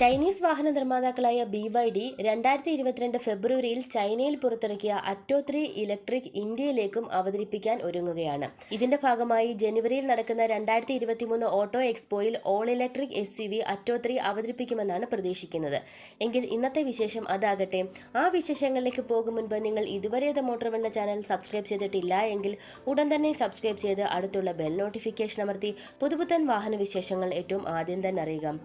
Chinese വാഹന നിർമ്മാതാക്കളായ BYD 2022 ഫെബ്രുവരിയിൽ ചൈനയിൽ പുറത്തിറക്കിയ അറ്റോ 3 ഇലക്ട്രിക് ഇന്ത്യയിലേക്കും അവതരിപ്പിക്കാൻ ഒരുങ്ങുകയാണ്. ഇതിന്റെ ഭാഗമായി ജനുവരിയിൽ നടക്കുന്ന 2023 ഓട്ടോ എക്സ്പോയിൽ ഓൾ ഇലക്ട്രിക് SUV അറ്റോ 3 അവതരിപ്പിക്കുമെന്നാണ് പ്രതീക്ഷിക്കുന്നത്. എങ്കിൽ ഇന്നത്തെ വിശേഷം അതാകട്ടെ. ആ വിശേഷങ്ങളിലേക്ക് പോകും മുൻപ് നിങ്ങൾ ഇതുവരെ MotorWorld ചാനൽ സബ്സ്ക്രൈബ് ചെയ്തിട്ടില്ല എങ്കിൽ ഉടൻ തന്നെ സബ്സ്ക്രൈബ് ചെയ്ത് അടുത്തുള്ള ബെൽ നോട്ടിഫിക്കേഷൻ അമർത്തി പുതുപുത്തൻ വാഹന വിശേഷങ്ങൾ ഏറ്റവും ആദ്യം തന്നെ അറിയുക.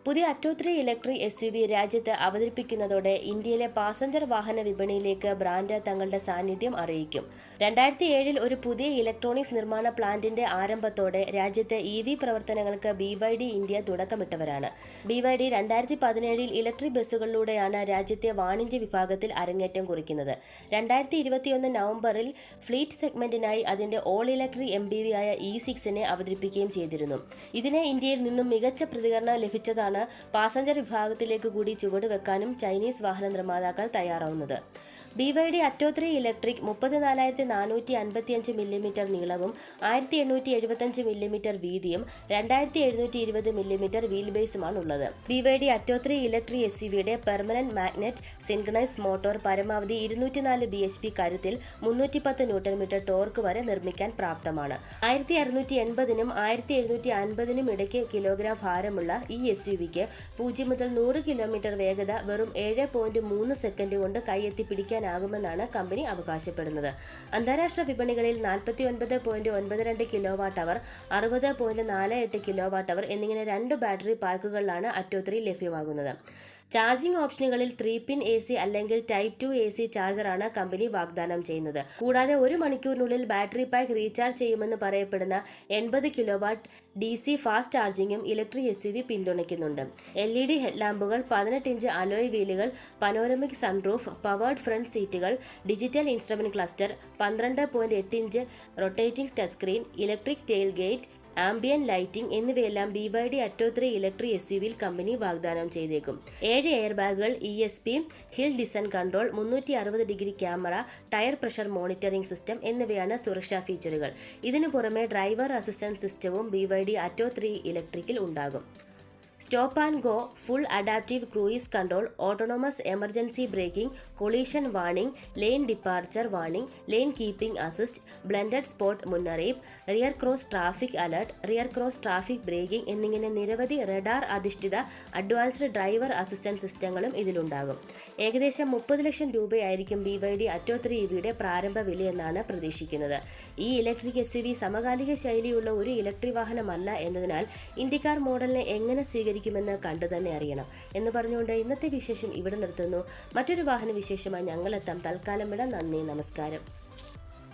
പുതിയ അറ്റോ 3 ഇലക്ട്രിക് SUV രാജ്യത്ത് അവതരിപ്പിക്കുന്നതോടെ ഇന്ത്യയിലെ പാസഞ്ചർ വാഹന വിപണിയിലേക്ക് ബ്രാൻഡ് തങ്ങളുടെ സാന്നിധ്യം അറിയിക്കും. 2007 ഒരു പുതിയ ഇലക്ട്രോണിക്സ് നിർമ്മാണ പ്ലാന്റിന്റെ ആരംഭത്തോടെ രാജ്യത്ത് EV പ്രവർത്തനങ്ങൾക്ക് BYD ഇന്ത്യ തുടക്കമിട്ടവരാണ്. BYD 2017 ഇലക്ട്രിക് ബസ്സുകളിലൂടെയാണ് രാജ്യത്തെ വാണിജ്യ വിഭാഗത്തിൽ അരങ്ങേറ്റം കുറിക്കുന്നത്. 2021 നവംബറിൽ ഫ്ലീറ്റ് സെഗ്മെന്റിനായി അതിന്റെ ഓൾ ഇലക്ട്രിക് MPV ആയ E6 അവതരിപ്പിക്കുകയും ചെയ്തിരുന്നു. ഇതിന് ഇന്ത്യയിൽ നിന്നും മികച്ച പ്രതികരണം ലഭിച്ചതാണ് പാസഞ്ചർ വിഭാഗത്തിലേക്ക് കൂടി ചുവടുവെക്കാനും ചൈനീസ് വാഹന നിർമ്മാതാക്കൾ തയ്യാറാവുന്നത്. BYD Atto 3 ഇലക്ട്രിക് 34,455 മില്ലിമീറ്റർ നീളവും 1,875 മില്ലിമീറ്റർ വീതിയും 2,720 മില്ലിമീറ്റർ വീൽബേസുമാണ് ഉള്ളത്. BYD Atto 3 ഇലക്ട്രിക് SUVയുടെ പെർമനന്റ് മാഗ്നറ്റ് സിൻക്രണസ് മോട്ടോർ പരമാവധി 204 bhp കരുത്തിൽ 310 ന്യൂട്ടൺ ടോർക്ക് വരെ നിർമ്മിക്കാൻ പ്രാപ്തമാണ്. 1680 1750 ഇടയ്ക്ക് കിലോഗ്രാം ഭാരമുള്ള ഈ SUVക്ക് 0 മുതൽ 100 കിലോമീറ്റർ വേഗത വെറും 7.3 സെക്കൻഡ് കൊണ്ട് കൈയെത്തി പിടിക്കാനാകുമെന്നാണ് കമ്പനി അവകാശപ്പെടുന്നത്. അന്താരാഷ്ട്ര വിപണികളിൽ 49.92 കിലോവാട്ട് അവർ, 60.48 കിലോവാട്ട് അവർ എന്നിങ്ങനെ 2 ബാറ്ററി പാക്കുകളിലാണ് അറ്റോ 3 ലഭ്യമാകുന്നത്. ചാർജിംഗ് ഓപ്ഷനുകളിൽ 3-പിൻ AC അല്ലെങ്കിൽ Type 2 AC ചാർജറാണ് കമ്പനി വാഗ്ദാനം ചെയ്യുന്നത്. കൂടാതെ 1 മണിക്കൂറിനുള്ളിൽ ബാറ്ററി പാക്ക് റീചാർജ് ചെയ്യുമെന്ന് പറയപ്പെടുന്ന 80 കിലോവാട്ട് DC ഫാസ്റ്റ് ചാർജിംഗും ഇലക്ട്രിക് SUV പിന്തുണയ്ക്കുന്നുണ്ട്. LED ഹെഡ്ലാമ്പുകൾ, 18 ഇഞ്ച് അലോയ് വീലുകൾ, പനോരമിക് സൺറൂഫ്, പവേർഡ് ഫ്രണ്ട് സീറ്റുകൾ, digital instrument cluster, 12.8 inch rotating touch screen, electric tailgate, ambient lighting എന്നിവയെല്ലാം BYD Atto 3 ഇലക്ട്രിക് SUVയിൽ കമ്പനി വാഗ്ദാനം ചെയ്തേക്കും. 7 എയർ ബാഗുകൾ, ESP, hill design control, 360 degree camera, tyre pressure monitoring system എന്നിവയാണ് സുരക്ഷാ ഫീച്ചറുകൾ. ഇതിനു പുറമെ ഡ്രൈവർ അസിസ്റ്റന്റ് സിസ്റ്റവും BYD Atto 3 ഇലക്ട്രിക്കിൽ ഉണ്ടാകും. Stop and go, full adaptive cruise control, autonomous emergency braking, collision warning, lane departure warning, lane keeping assist, blended spot മുന്നറിയിപ്പ്, rear cross traffic alert, rear cross traffic braking എന്നിങ്ങനെ നിരവധി radar അധിഷ്ഠിത advanced driver assistant സിസ്റ്റങ്ങളും ഇതിലുണ്ടാകും. ഏകദേശം 30 ലക്ഷം രൂപയായിരിക്കും BYD Atto 3 EVയുടെ പ്രാരംഭ വിലയെന്നാണ് പ്രതീക്ഷിക്കുന്നത്. ഈ ഇലക്ട്രിക് SUV സമകാലിക ശൈലിയുള്ള ഒരു ഇലക്ട്രിക് വാഹനമല്ല എന്നതിനാൽ ഇന്ത്യക്കാർ മോഡലിനെ എങ്ങനെ സ്വീകരിക്കുമെന്ന് കണ്ടു തന്നെ അറിയണം എന്ന് പറഞ്ഞുകൊണ്ട് ഇന്നത്തെ വിശേഷം ഇവിടെ നിർത്തുന്നു. മറ്റൊരു വാഹന വിശേഷമായി ഞങ്ങളെത്താം. തൽക്കാലം വിട. നന്ദി, നമസ്കാരം.